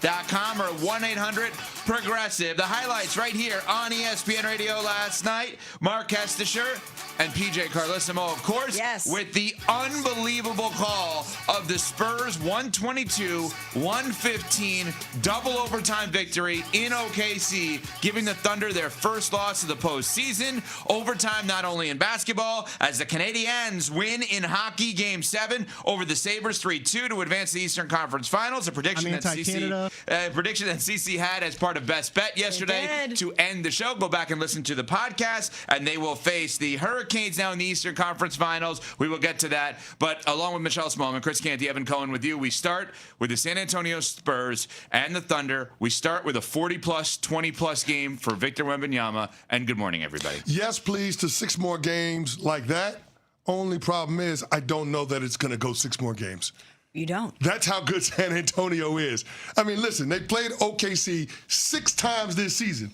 ESPNRadio.com or 1-800-PROGRESSIVE. The highlights right here on ESPN Radio last night. Mark Kestisher and PJ Carlissimo, of course, with the unbelievable call of the Spurs 122-115 double overtime victory in OKC, giving the Thunder their first loss of the postseason. Overtime not only in basketball, as the Canadiens win in hockey Game 7 over the Sabres 3-2 to advance to the Eastern Conference Finals, a prediction that CC had as part of Best Bet yesterday to end the show. Go back and listen to the podcast, and they will face the Hurricanes now in the Eastern Conference Finals. We will get to that. But along with Michelle Smallman, Chris Canty, Evan Cohen with you, we start with the San Antonio Spurs and the Thunder. We start with a 40-plus, 20-plus game for Victor Wembanyama. And good morning, everybody. Yes, please, to 6 more games like that. Only problem is I don't know that it's going to go 6 more games. You don't. That's how good San Antonio is. I mean, listen, they played OKC 6 times this season,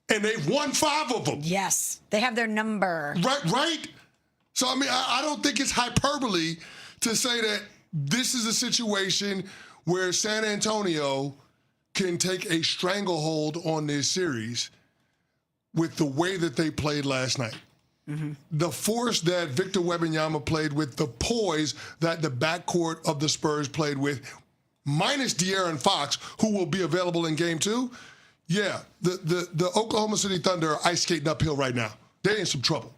and they've won 5 of them. Yes, they have their number. Right? So, I mean, I don't think it's hyperbole to say that this is a situation where San Antonio can take a stranglehold on this series with the way that they played last night. Mm-hmm. The force that Victor Wembanyama played with, the poise that the backcourt of the Spurs played with, minus De'Aaron Fox, who will be available in Game 2. Yeah, the Oklahoma City Thunder are ice skating uphill right now. They're in some trouble.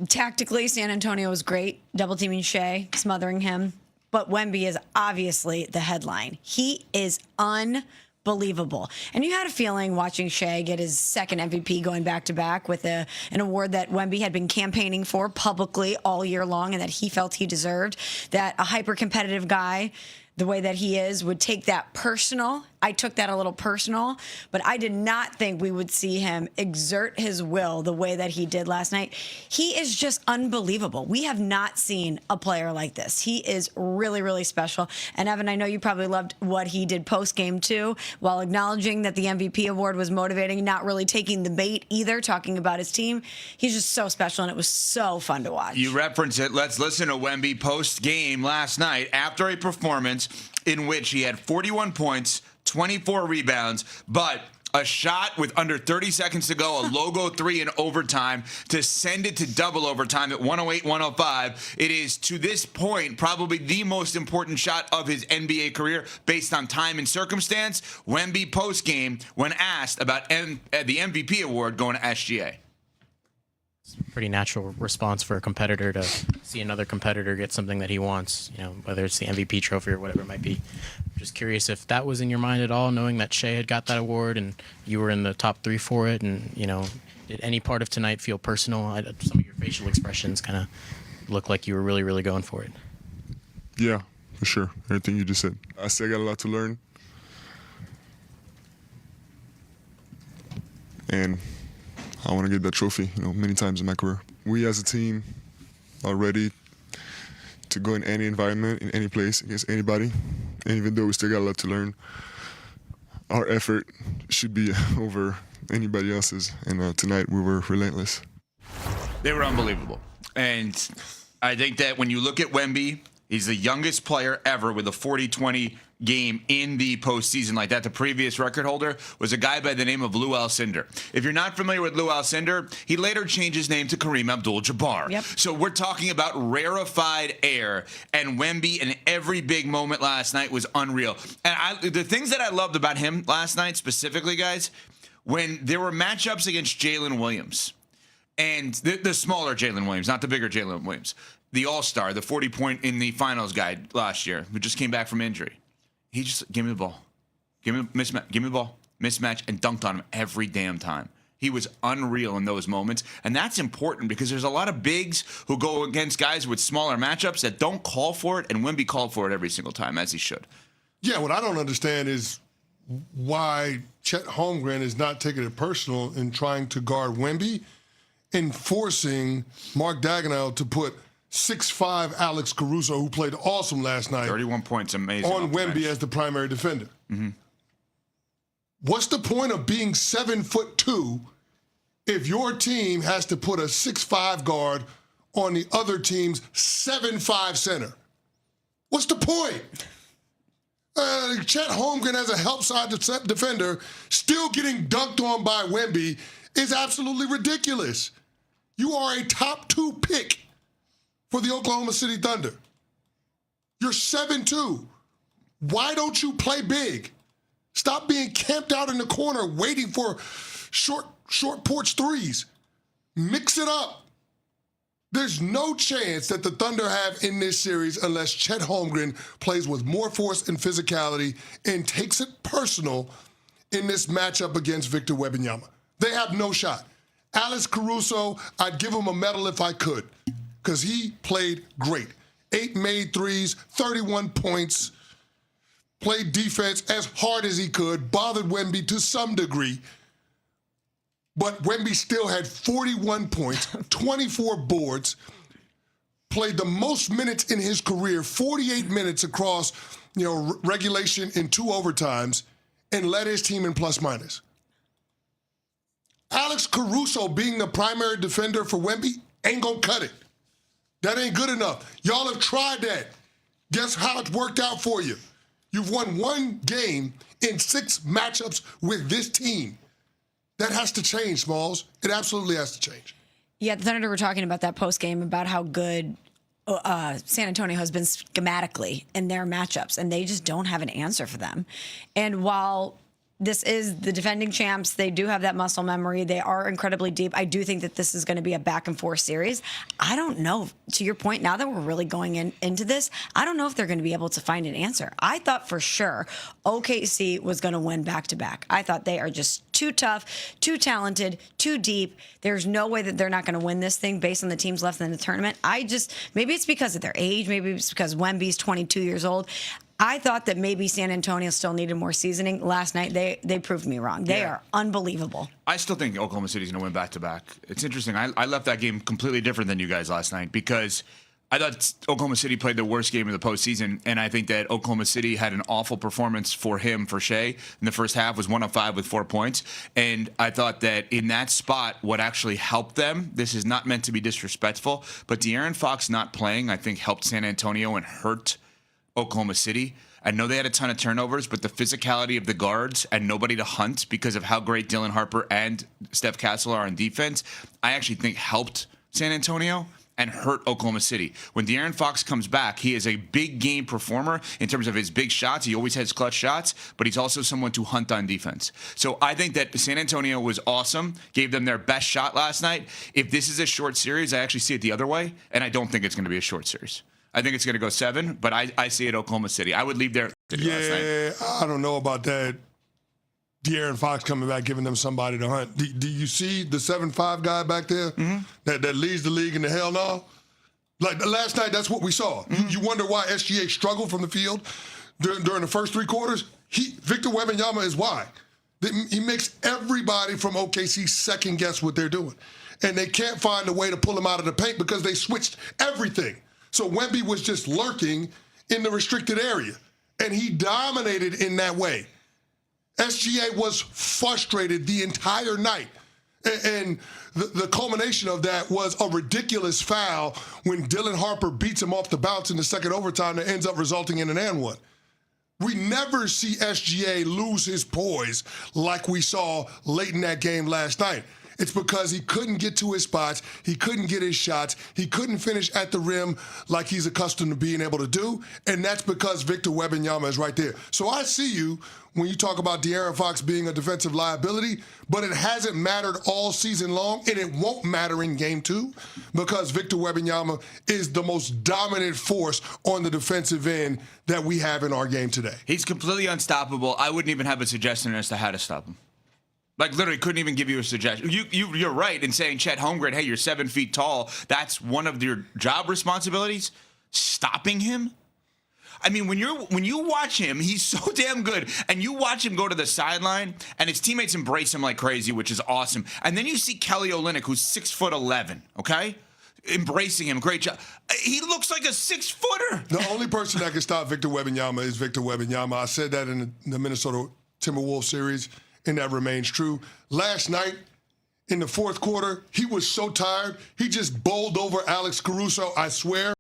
Tactically, San Antonio was great, double-teaming Shea, smothering him. But Wemby is obviously the headline. He is unbelievable. And you had a feeling watching Shea get his second MVP going back-to-back with an award that Wemby had been campaigning for publicly all year long and that he felt he deserved, that a hyper-competitive guy, the way that he is, would take that personal. I took that a little personal, but I did not think we would see him exert his will the way that he did last night. He is just unbelievable. We have not seen a player like this. He is really, really special. And Evan, I know you probably loved what he did post-game too, while acknowledging that the MVP award was motivating, not really taking the bait either, talking about his team. He's just so special, and it was so fun to watch. You reference it. Let's listen to Wemby post-game last night after a performance in which he had 41 points, 24 rebounds, but a shot with under 30 seconds to go, a logo 3 in overtime to send it to double overtime at 108-105. It is, to this point, probably the most important shot of his NBA career based on time and circumstance. Wemby post-game, when asked about the MVP award going to SGA. It's a pretty natural response for a competitor to see another competitor get something that he wants, whether it's the MVP trophy or whatever it might be. Just curious if that was in your mind at all, knowing that Shea had got that award and you were in the top 3 for it. And, did any part of tonight feel personal? Some of your facial expressions kind of look like you were really, really going for it. Yeah, for sure. Everything you just said. I still got a lot to learn. And I want to get that trophy, many times in my career. We as a team are ready to go in any environment, in any place, against anybody. And even though we still got a lot to learn, our effort should be over anybody else's. And tonight we were relentless. They were unbelievable. And I think that when you look at Wemby, he's the youngest player ever with a 40-20 game in the postseason like that. The previous record holder was a guy by the name of Lou Alcindor. If you're not familiar with Lou Alcindor, he later changed his name to Kareem Abdul-Jabbar. Yep. So we're talking about rarefied air, and Wemby in every big moment last night was unreal. And the things that I loved about him last night specifically, guys, when there were matchups against Jalen Williams, and the smaller Jalen Williams, not the bigger Jalen Williams, the all-star, the 40-point in the finals guy last year, who just came back from injury. He just, give me the ball. Give me the ball, mismatch, and dunked on him every damn time. He was unreal in those moments, and that's important because there's a lot of bigs who go against guys with smaller matchups that don't call for it, and Wemby called for it every single time, as he should. Yeah, what I don't understand is why Chet Holmgren is not taking it personal in trying to guard Wemby and forcing Mark Daigneault to put 6'5" Alex Caruso, who played awesome last night, 31 points, amazing, on Wemby as the primary defender. Mm-hmm. What's the point of being 7'2" if your team has to put a 6'5" guard on the other team's 7'5" center? What's the point? Chet Holmgren as a help side defender still getting dunked on by Wemby is absolutely ridiculous. You are a top 2 pick for the Oklahoma City Thunder. You're 7-2. Why don't you play big? Stop being camped out in the corner waiting for short porch threes. Mix it up. There's no chance that the Thunder have in this series unless Chet Holmgren plays with more force and physicality and takes it personal in this matchup against Victor Wembanyama. They have no shot. Alex Caruso, I'd give him a medal if I could because he played great. 8 made threes, 31 points, played defense as hard as he could, bothered Wemby to some degree. But Wemby still had 41 points, 24 boards, played the most minutes in his career, 48 minutes across, regulation in 2 overtimes, and led his team in plus minus. Alex Caruso being the primary defender for Wemby ain't gonna cut it. That ain't good enough. Y'all have tried that. Guess how it worked out for you? You've won 1 game in 6 matchups with this team. That has to change, Smalls. It absolutely has to change. Yeah, the Thunder were talking about that post game about how good San Antonio has been schematically in their matchups, and they just don't have an answer for them. And while this is the defending champs, they do have that muscle memory. They are incredibly deep. I do think that this is going to be a back and forth series. I don't know, to your point, now that we're really going into this, I don't know if they're going to be able to find an answer. I thought for sure OKC was going to win back-to-back. I thought they are just too tough, too talented, too deep. There's no way that they're not going to win this thing based on the teams left in the tournament. Maybe it's because of their age. Maybe it's because Wemby's 22 years old. I thought that maybe San Antonio still needed more seasoning. Last night, they proved me wrong. They are unbelievable. I still think Oklahoma City's going to win back-to-back. It's interesting. I left that game completely different than you guys last night because I thought Oklahoma City played the worst game of the postseason, and I think that Oklahoma City had an awful performance for Shea, in the first half, was 1 of 5 with 4 points. And I thought that in that spot, what actually helped them, this is not meant to be disrespectful, but De'Aaron Fox not playing, I think, helped San Antonio and hurt Oklahoma City. I know they had a ton of turnovers, but the physicality of the guards and nobody to hunt because of how great Dylan Harper and Steph Castle are on defense, I actually think helped San Antonio and hurt Oklahoma City. When De'Aaron Fox comes back, he is a big game performer in terms of his big shots. He always has clutch shots, but he's also someone to hunt on defense. So I think that San Antonio was awesome, gave them their best shot last night. If this is a short series, I actually see it the other way, and I don't think it's going to be a short series. I think it's going to go 7, but I see it Oklahoma City. I would leave there last night. Yeah, I don't know about that. De'Aaron Fox coming back, giving them somebody to hunt. Do you see the 7'5" guy back there that leads the league in the hell no? Like last night, that's what we saw. You wonder why SGA struggled from the field during the first 3 quarters? Victor Wembanyama is why. He makes everybody from OKC second guess what they're doing. And they can't find a way to pull him out of the paint because they switched everything. So Wemby was just lurking in the restricted area, and he dominated in that way. SGA was frustrated the entire night, and the culmination of that was a ridiculous foul when Dylan Harper beats him off the bounce in the second overtime that ends up resulting in an and one. We never see SGA lose his poise like we saw late in that game last night. It's because he couldn't get to his spots. He couldn't get his shots. He couldn't finish at the rim like he's accustomed to being able to do. And that's because Victor Wembanyama is right there. So I see you when you talk about De'Aaron Fox being a defensive liability, but it hasn't mattered all season long, and it won't matter in game 2 because Victor Wembanyama is the most dominant force on the defensive end that we have in our game today. He's completely unstoppable. I wouldn't even have a suggestion as to how to stop him. Like, literally couldn't even give you a suggestion. You're right in saying Chet Holmgren, hey, you're 7 feet tall. That's one of your job responsibilities. Stopping him? I mean, when you watch him, he's so damn good. And you watch him go to the sideline, and his teammates embrace him like crazy, which is awesome. And then you see Kelly Olynyk, who's 6'11", okay? Embracing him. Great job. He looks like a 6-footer. The only person that can stop Victor Wembanyama is Victor Wembanyama. I said that in the Minnesota Timberwolves series, and that remains true. Last night, in the fourth quarter, he was so tired, he just bowled over Alex Caruso, I swear.